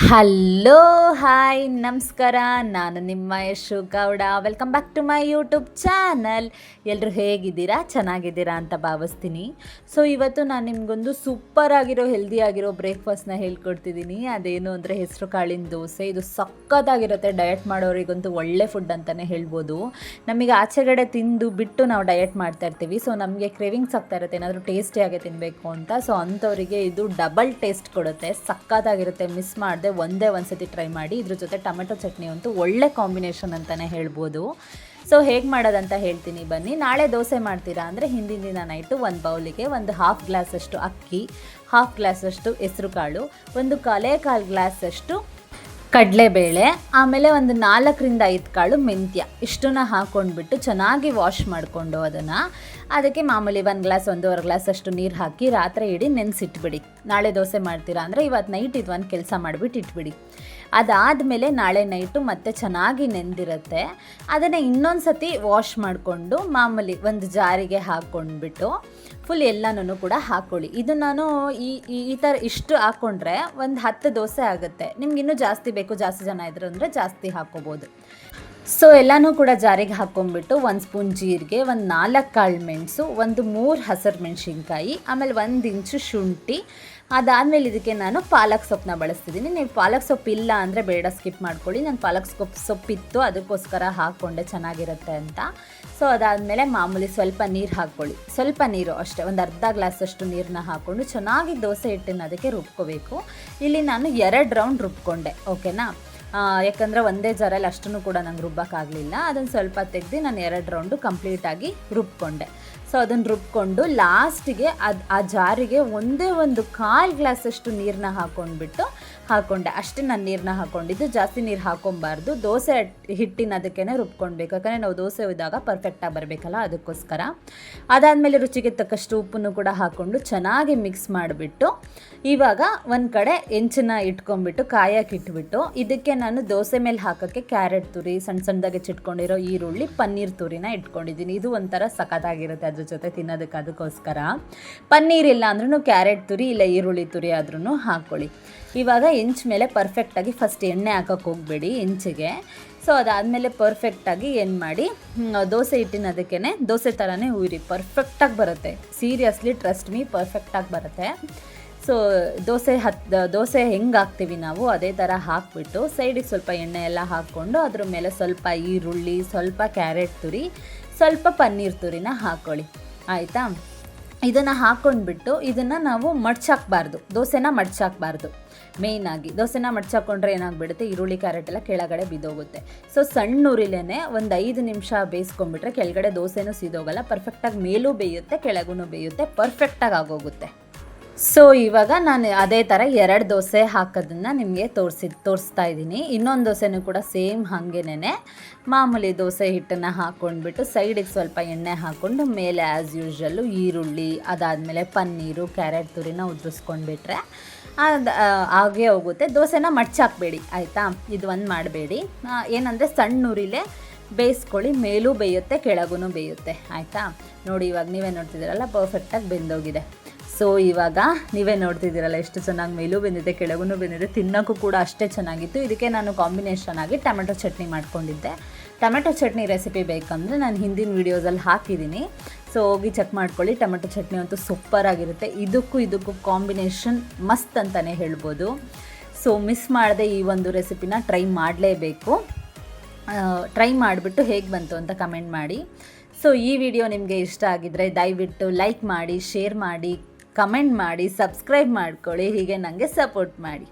Hello hi ನಮಸ್ಕಾರ. ನಾನು ನಿಮ್ಮ Yashu Gowda. Welcome back to my YouTube channel. ಎಲ್ಲರೂ ಹೇಗಿದ್ದೀರಾ? ಚೆನ್ನಾಗಿದ್ದೀರಾ ಅಂತ ಭಾವಿಸ್ತೀನಿ. ಸೊ ಇವತ್ತು ನಾನು ನಿಮಗೊಂದು ಸೂಪರ್ ಆಗಿರೋ ಹೆಲ್ದಿ ಆಗಿರೋ ಬ್ರೇಕ್ಫಾಸ್ಟ್ನ ಹೇಳ್ಕೊಡ್ತಿದ್ದೀನಿ. ಅದೇನು ಅಂದರೆ ಹೆಸರು ಕಾಳಿನ ದೋಸೆ. ಇದು ಸಖತ್ತಾಗಿರುತ್ತೆ. ಡಯಟ್ ಮಾಡೋರಿಗಂತೂ ಒಳ್ಳೆ ಫುಡ್ ಅಂತಲೇ ಹೇಳ್ಬೋದು. ನಮಗೆ ಆಚೆಗಡೆ ತಿಂದು ಬಿಟ್ಟು ನಾವು ಡಯಟ್ ಮಾಡ್ತಾ ಇರ್ತೀವಿ. ಸೊ ನಮಗೆ ಕ್ರೇವಿಂಗ್ಸ್ ಆಗ್ತಾ ಇರುತ್ತೆ ಏನಾದರೂ ಟೇಸ್ಟಿಯಾಗಿ ತಿನ್ನಬೇಕು ಅಂತ. ಸೊ ಅಂಥವರಿಗೆ ಇದು ಡಬಲ್ ಟೇಸ್ಟ್ ಕೊಡುತ್ತೆ. ಸಖತ್ತಾಗಿರುತ್ತೆ. ಮಿಸ್ ಮಾಡಿದೆ ಒಂದೇ ಒಂದ್ಸತಿ ಟ್ರೈ ಮಾಡಿ. ಇದ್ರ ಜೊತೆ ಟೊಮೆಟೊ ಚಟ್ನಿ ಅಂತೂ ಒಳ್ಳೆ ಕಾಂಬಿನೇಷನ್ ಅಂತಲೇ ಹೇಳ್ಬೋದು. ಸೊ ಹೇಗೆ ಮಾಡೋದಂತ ಹೇಳ್ತೀನಿ ಬನ್ನಿ. ನಾಳೆ ದೋಸೆ ಮಾಡ್ತೀರಾ ಅಂದರೆ ಹಿಂದಿನ ದಿನ ನೈಟು ಒಂದು ಬೌಲಿಗೆ ಒಂದು ಹಾಫ್ ಗ್ಲಾಸಷ್ಟು ಅಕ್ಕಿ, ಹಾಫ್ ಗ್ಲಾಸಷ್ಟು ಹೆಸರು ಕಾಳು, ಒಂದು ಕಾಲು ಗ್ಲಾಸಷ್ಟು ಕಡಲೆಬೇಳೆ, ಆಮೇಲೆ ಒಂದು 4-5 ಕಾಳು ಮೆಂತ್ಯ, ಇಷ್ಟನ್ನ ಹಾಕ್ಕೊಂಡ್ಬಿಟ್ಟು ಚೆನ್ನಾಗಿ ವಾಶ್ ಮಾಡಿಕೊಂಡು ಅದಕ್ಕೆ ಮಾಮೂಲಿ 1-1.5 ಗ್ಲಾಸ್ ಅಷ್ಟು ನೀರು ಹಾಕಿ ರಾತ್ರಿ ಇಡೀ ನೆನೆಸಿಟ್ಬಿಡಿ. ನಾಳೆ ದೋಸೆ ಮಾಡ್ತೀರಾ ಅಂದರೆ ಇವತ್ತು ನೈಟ್ ಇದು ಒಂದು ಕೆಲಸ ಮಾಡಿಬಿಟ್ಟು ಇಟ್ಬಿಡಿ. ಅದಾದಮೇಲೆ ನಾಳೆ ನೈಟು ಮತ್ತೆ ಚೆನ್ನಾಗಿ ನೆಂದಿರುತ್ತೆ. ಅದನ್ನು ಇನ್ನೊಂದು ಸತಿ ವಾಶ್ ಮಾಡಿಕೊಂಡು ಮಾಮೂಲಿ ಒಂದು ಜಾರಿಗೆ ಹಾಕ್ಕೊಂಡ್ಬಿಟ್ಟು ಫುಲ್ ಎಲ್ಲನೂ ಕೂಡ ಹಾಕ್ಕೊಳ್ಳಿ. ಇದು ನಾನು ಈ ಥರ ಇಷ್ಟು ಹಾಕ್ಕೊಂಡ್ರೆ ಒಂದು 10 ದೋಸೆ ಆಗುತ್ತೆ. ನಿಮ್ಗೆ ಇನ್ನೂ ಜಾಸ್ತಿ ಬೇಕು, ಜಾಸ್ತಿ ಜನ ಇದ್ರು ಅಂದರೆ ಜಾಸ್ತಿ ಹಾಕ್ಕೋಬೋದು. ಸೊ ಎಲ್ಲನೂ ಕೂಡ ಜಾರಿಗೆ ಹಾಕ್ಕೊಂಡ್ಬಿಟ್ಟು 1 ಸ್ಪೂನ್ ಜೀರಿಗೆ, ಒಂದು 4 ಕಾಳು ಮೆಣಸು, ಒಂದು 3 ಹಸಿರು ಮೆಣಸಿನ್ಕಾಯಿ, ಆಮೇಲೆ 1 ಇಂಚು ಶುಂಠಿ. ಅದಾದಮೇಲೆ ಇದಕ್ಕೆ ನಾನು ಪಾಲಕ್ ಸೊಪ್ಪನ್ನ ಬಳಸ್ತಿದ್ದೀನಿ. ನೀವು ಪಾಲಕ್ ಸೊಪ್ಪು ಇಲ್ಲ ಅಂದರೆ ಬೇಡ, ಸ್ಕಿಪ್ ಮಾಡ್ಕೊಳ್ಳಿ. ನಾನು ಪಾಲಕ್ ಸೊಪ್ಪಿತ್ತು, ಅದಕ್ಕೋಸ್ಕರ ಹಾಕ್ಕೊಂಡೆ, ಚೆನ್ನಾಗಿರುತ್ತೆ ಅಂತ. ಸೊ ಅದಾದಮೇಲೆ ಮಾಮೂಲಿ ಸ್ವಲ್ಪ ನೀರು ಹಾಕ್ಕೊಳ್ಳಿ. ಸ್ವಲ್ಪ ನೀರು ಅಷ್ಟೇ, ಒಂದು ಅರ್ಧ ಗ್ಲಾಸಷ್ಟು ನೀರನ್ನ ಹಾಕ್ಕೊಂಡು ಚೆನ್ನಾಗಿ ದೋಸೆ ಹಿಟ್ಟನ್ನು ಅದಕ್ಕೆ ರುಬ್ಕೋಬೇಕು. ಇಲ್ಲಿ ನಾನು 2 ರೌಂಡ್ ರುಬ್ಕೊಂಡೆ, ಓಕೆನಾ. ಯಾಕಂದರೆ ಒಂದೇ ಜಾರಲ್ಲಿ ಅಷ್ಟನ್ನು ಕೂಡ ನಂಗೆ ರುಬ್ಬೋಕ್ಕಾಗಲಿಲ್ಲ. ಅದನ್ನು ಸ್ವಲ್ಪ ತೆಗೆದು ನಾನು 2 ರೌಂಡು ಕಂಪ್ಲೀಟಾಗಿ ರುಬ್ಕೊಂಡೆ. ಸೊ ಅದನ್ನು ರುಬ್ಕೊಂಡು ಲಾಸ್ಟಿಗೆ ಆ ಜಾರಿಗೆ ಒಂದೇ ಒಂದು 1/4 ಗ್ಲಾಸಷ್ಟು ನೀರನ್ನ ಹಾಕ್ಕೊಂಡೆ. ಅಷ್ಟೇ ನಾನು ನೀರನ್ನ ಹಾಕ್ಕೊಂಡಿದ್ದು, ಜಾಸ್ತಿ ನೀರು ಹಾಕ್ಕೊಬಾರ್ದು. ದೋಸೆ ಹಿಟ್ಟಿನ ಅದಕ್ಕೇ ರುಬ್ಕೊಳ್ಬೇಕು, ಯಾಕಂದರೆ ನಾವು ದೋಸೆ ಇದ್ದಾಗ ಪರ್ಫೆಕ್ಟಾಗಿ ಬರಬೇಕಲ್ಲ, ಅದಕ್ಕೋಸ್ಕರ. ಅದಾದಮೇಲೆ ರುಚಿಗೆ ತಕ್ಕಷ್ಟು ಉಪ್ಪನ್ನು ಕೂಡ ಹಾಕ್ಕೊಂಡು ಚೆನ್ನಾಗಿ ಮಿಕ್ಸ್ ಮಾಡಿಬಿಟ್ಟು ಇವಾಗ ಒಂದು ಕಡೆ ಹೆಂಚನ್ನ ಇಟ್ಕೊಂಡ್ಬಿಟ್ಟು ಕಾಯಕ್ಕೆ ಇಟ್ಬಿಟ್ಟು ಇದಕ್ಕೆ ನಾನು ದೋಸೆ ಮೇಲೆ ಹಾಕೋಕ್ಕೆ ಕ್ಯಾರೆಟ್ ತುರಿ, ಸಣ್ಣ ಸಣ್ಣದಾಗಿ ಚಿಟ್ಕೊಂಡಿರೋ ಈರುಳ್ಳಿ, ಪನ್ನೀರ್ ತುರಿನ ಇಟ್ಕೊಂಡಿದ್ದೀನಿ. ಇದು ಒಂಥರ ಸಖತ್ತಾಗಿರುತ್ತೆ ಅದ್ರ ಜೊತೆ ತಿನ್ನೋದಕ್ಕೆ. ಅದಕ್ಕೋಸ್ಕರ ಪನ್ನೀರ್ ಇಲ್ಲ ಅಂದ್ರೂ ಕ್ಯಾರೆಟ್ ತುರಿ ಇಲ್ಲ ಈರುಳ್ಳಿ ತುರಿ ಆದ್ರೂ ಹಾಕ್ಕೊಳ್ಳಿ. ಇವಾಗ ಹೆಂಚು ಮೇಲೆ ಪರ್ಫೆಕ್ಟಾಗಿ ಫಸ್ಟ್ ಎಣ್ಣೆ ಹಾಕೋಕ್ಕೆ ಹೋಗಬೇಡಿ ಹೆಂಚಿಗೆ. ಸೊ ಅದಾದಮೇಲೆ ಪರ್ಫೆಕ್ಟಾಗಿ ಏನು ಮಾಡಿ, ದೋಸೆ ಹಿಟ್ಟಿನ ಅದಕ್ಕೇ ದೋಸೆ ಥರನೇ ಉಯ್ರಿ, ಪರ್ಫೆಕ್ಟಾಗಿ ಬರುತ್ತೆ. ಸೀರಿಯಸ್ಲಿ ಟ್ರಸ್ಟ್ ಮೀ, ಪರ್ಫೆಕ್ಟಾಗಿ ಬರುತ್ತೆ. ಸೊ ದೋಸೆ ಹೆಂಗೆ ಹಾಕ್ತೀವಿ ನಾವು ಅದೇ ಥರ ಹಾಕ್ಬಿಟ್ಟು ಸೈಡಿಗೆ ಸ್ವಲ್ಪ ಎಣ್ಣೆ ಎಲ್ಲ ಹಾಕ್ಕೊಂಡು ಅದ್ರ ಮೇಲೆ ಸ್ವಲ್ಪ ಈರುಳ್ಳಿ, ಸ್ವಲ್ಪ ಕ್ಯಾರೆಟ್ ತುರಿ, ಸ್ವಲ್ಪ ಪನ್ನೀರ್ ತುರಿನ ಹಾಕ್ಕೊಳ್ಳಿ, ಆಯಿತಾ. ಇದನ್ನು ಹಾಕ್ಕೊಂಡ್ಬಿಟ್ಟು ಇದನ್ನು ನಾವು ಮಡ್ಚಾಕಬಾರ್ದು, ದೋಸೆನ ಮಡ್ಚಾಕಬಾರ್ದು. ಮೇಯ್ನಾಗಿ ದೋಸೆನ ಮಡ್ಚಾಕೊಂಡ್ರೆ ಏನಾಗ್ಬಿಡುತ್ತೆ, ಈರುಳ್ಳಿ ಕ್ಯಾರೆಟ್ ಎಲ್ಲ ಕೆಳಗಡೆ ಬಿದ್ದೋಗುತ್ತೆ. ಸೊ ಸಣ್ಣ ಉರಿಲೇನೆ ಒಂದು 5 ನಿಮಿಷ ಬೇಯಿಸ್ಕೊಂಡ್ಬಿಟ್ರೆ ಕೆಳಗಡೆ ದೋಸೆನೂ ಸಿದೋಗಲ್ಲ, ಪರ್ಫೆಕ್ಟಾಗಿ ಮೇಲೂ ಬೇಯುತ್ತೆ ಕೆಳಗೂ ಬೇಯುತ್ತೆ, ಪರ್ಫೆಕ್ಟಾಗಿ ಆಗೋಗುತ್ತೆ. ಸೊ ಇವಾಗ ನಾನು ಅದೇ ಥರ 2 ದೋಸೆ ಹಾಕೋದನ್ನು ನಿಮಗೆ ತೋರಿಸ್ತಾ ಇದ್ದೀನಿ. ಇನ್ನೊಂದು ದೋಸೆನೂ ಕೂಡ ಸೇಮ್ ಹಾಗೇನೆ ಮಾಮೂಲಿ ದೋಸೆ ಹಿಟ್ಟನ್ನು ಹಾಕ್ಕೊಂಡ್ಬಿಟ್ಟು ಸೈಡಿಗೆ ಸ್ವಲ್ಪ ಎಣ್ಣೆ ಹಾಕ್ಕೊಂಡು ಮೇಲೆ ಆ್ಯಸ್ ಯೂಶ್ವಲ್ಲು ಈರುಳ್ಳಿ, ಅದಾದಮೇಲೆ ಪನ್ನೀರು, ಕ್ಯಾರೆಟ್ ತುರಿನ ಉದುರಿಸ್ಕೊಂಡ್ಬಿಟ್ರೆ ಹಾಗೆ ಹೋಗುತ್ತೆ. ದೋಸೆನ ಮಡ್ಚಾಕಬೇಡಿ, ಆಯಿತಾ. ಇದು ಒಂದು ಮಾಡಬೇಡಿ. ಏನಂದರೆ ಸಣ್ಣ ಉರಿಲೇ ಬೇಯಿಸ್ಕೊಳ್ಳಿ, ಮೇಲೂ ಬೇಯುತ್ತೆ ಕೆಳಗೂ ಬೇಯುತ್ತೆ, ಆಯಿತಾ. ನೋಡಿ ಇವಾಗ ನೀವೇ ನೋಡ್ತಿದ್ದೀರಲ್ಲ, ಪರ್ಫೆಕ್ಟಾಗಿ ಬೆಂದೋಗಿದೆ. ಸೊ ಇವಾಗ ನೀವೇ ನೋಡ್ತಿದ್ದೀರಲ್ಲ ಎಷ್ಟು ಚೆನ್ನಾಗಿ ಮೇಲೂ ಬೆಂದಿದೆ ಕೆಳಗೂ ಬೆಂದಿದೆ, ತಿನ್ನೋಕ್ಕೂ ಕೂಡ ಅಷ್ಟೇ ಚೆನ್ನಾಗಿತ್ತು. ಇದಕ್ಕೆ ನಾನು ಕಾಂಬಿನೇಷನ್ ಆಗಿ ಟೊಮೆಟೊ ಚಟ್ನಿ ಮಾಡ್ಕೊಂಡಿದ್ದೆ. ಟೊಮೆಟೊ ಚಟ್ನಿ ರೆಸಿಪಿ ಬೇಕಂದರೆ ನಾನು ಹಿಂದಿನ ವೀಡಿಯೋಸಲ್ಲಿ ಹಾಕಿದ್ದೀನಿ, ಸೊ ಹೋಗಿ ಚೆಕ್ ಮಾಡ್ಕೊಳ್ಳಿ. ಟೊಮೆಟೊ ಚಟ್ನಿ ಅಂತೂ ಸೂಪರಾಗಿರುತ್ತೆ. ಇದಕ್ಕೂ ಕಾಂಬಿನೇಷನ್ ಮಸ್ತ್ ಅಂತಲೇ ಹೇಳ್ಬೋದು. ಸೊ ಮಿಸ್ ಮಾಡದೆ ಈ ಒಂದು ರೆಸಿಪಿನ ಟ್ರೈ ಮಾಡಲೇಬೇಕು. ಟ್ರೈ ಮಾಡಿಬಿಟ್ಟು ಹೇಗೆ ಬಂತು ಅಂತ ಕಮೆಂಟ್ ಮಾಡಿ. ಸೊ ಈ ವಿಡಿಯೋ ನಿಮಗೆ ಇಷ್ಟ ಆಗಿದ್ದರೆ ದಯವಿಟ್ಟು ಲೈಕ್ ಮಾಡಿ, ಶೇರ್ ಮಾಡಿ, ಕಮೆಂಟ್ ಮಾಡಿ, ಸಬ್ಸ್ಕ್ರೈಬ್ ಮಾಡ್ಕೊಳ್ಳಿ. ಹೀಗೆ ನನಗೆ ಸಪೋರ್ಟ್ ಮಾಡಿ.